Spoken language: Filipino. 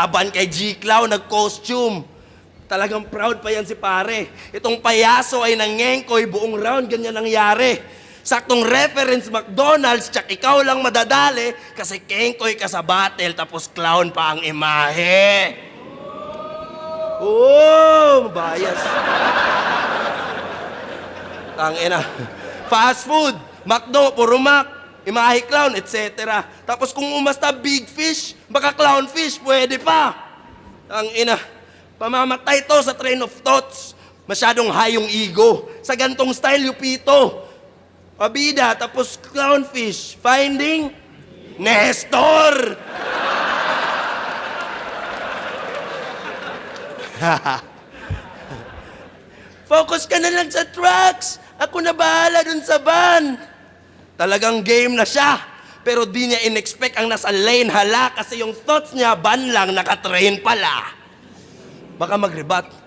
laban kay G-Clown, nag-costume. Talagang proud pa yan si pare. Itong payaso ay nangengkoy buong round, ganyan nangyari. Saktong reference McDonald's, tsak ikaw lang madadali kasi kengkoy ka sa battle tapos clown pa ang imahe. Oh, bias. Tangina. Fast food, McDo, puro Mac, imahe clown, etc. Tapos kung umasta big fish, baka clownfish, pwede pa. Tangina. Pamamatay to sa train of thoughts. Masyadong high yung ego. Sa gantong style, Yupito. Pabida, tapos clownfish. Finding? Nestor! Focus ka na lang sa tracks. Ako na bahala dun sa van. Talagang game na siya. Pero di niya in-expect ang nasa lane hala kasi yung thoughts niya, van lang, nakatrain pala. Baka mag-rebat.